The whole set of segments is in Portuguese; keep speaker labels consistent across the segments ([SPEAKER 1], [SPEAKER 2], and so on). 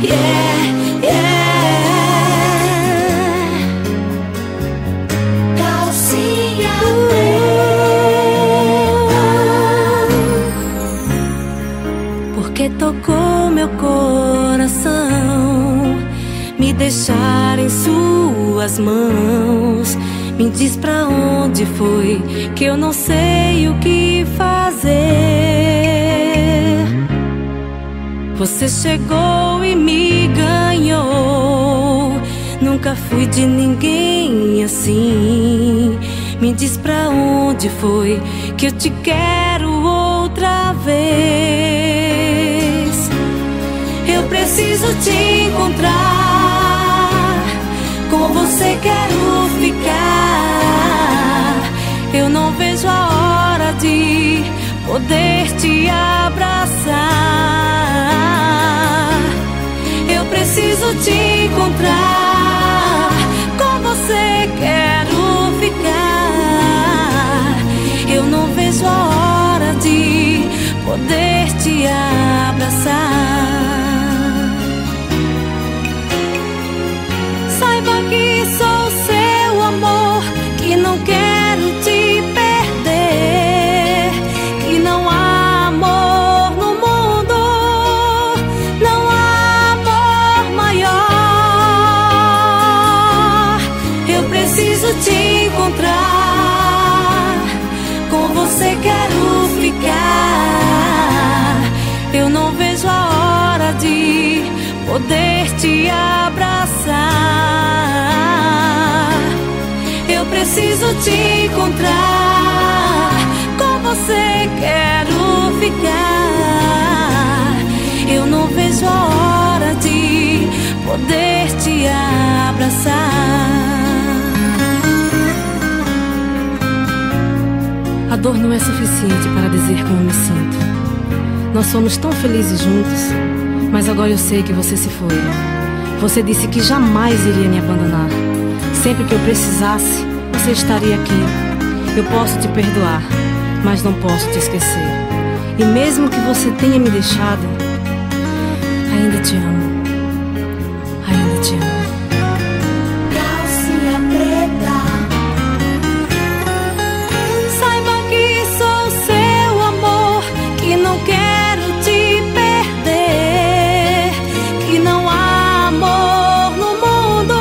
[SPEAKER 1] yeah, yeah. Calcinha preta, porque tocou meu coração, me deixar em suas mãos. Me diz pra onde foi, que eu não sei o que fazer. Você chegou e me ganhou, nunca fui de ninguém assim. Me diz pra onde foi, que eu te quero outra vez. Eu preciso te encontrar, com você quero ficar. Eu não vejo a hora de poder te abraçar. Eu preciso te encontrar, com você quero ficar. Eu não vejo a hora de poder te abraçar. Saiba que sou seu amor, que não quero te perder, que não há amor no mundo, não há amor maior. Eu preciso te encontrar, com você quero ficar. Eu não vejo a hora de poder te abraçar. Eu preciso te encontrar, com você quero ficar. Eu não vejo a hora de poder te abraçar.
[SPEAKER 2] A dor não é suficiente para dizer como me sinto. Nós somos tão felizes juntos, mas agora eu sei que você se foi. Você disse que jamais iria me abandonar. Sempre que eu precisasse, você estaria aqui. Eu posso te perdoar, mas não posso te esquecer. E mesmo que você tenha me deixado, ainda te amo. Ainda te amo.
[SPEAKER 1] Calcinha preta, saiba que sou seu amor, que não quero te perder, que não há amor no mundo,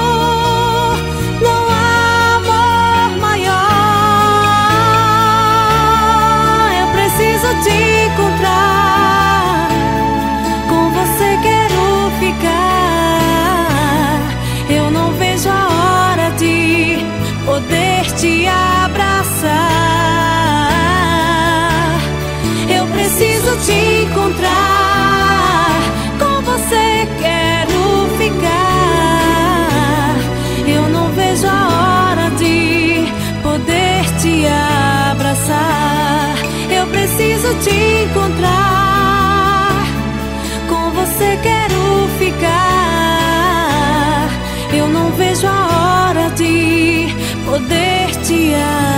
[SPEAKER 1] não há amor maior. Eu preciso te encontrar, com você quero ficar. Eu não vejo a hora de poder te abraçar. Eu preciso te encontrar, com você quero ficar. Eu não vejo a hora de poder te abraçar. Eu preciso te encontrar, com você quero ficar. Eu não vejo a hora de poder te abraçar.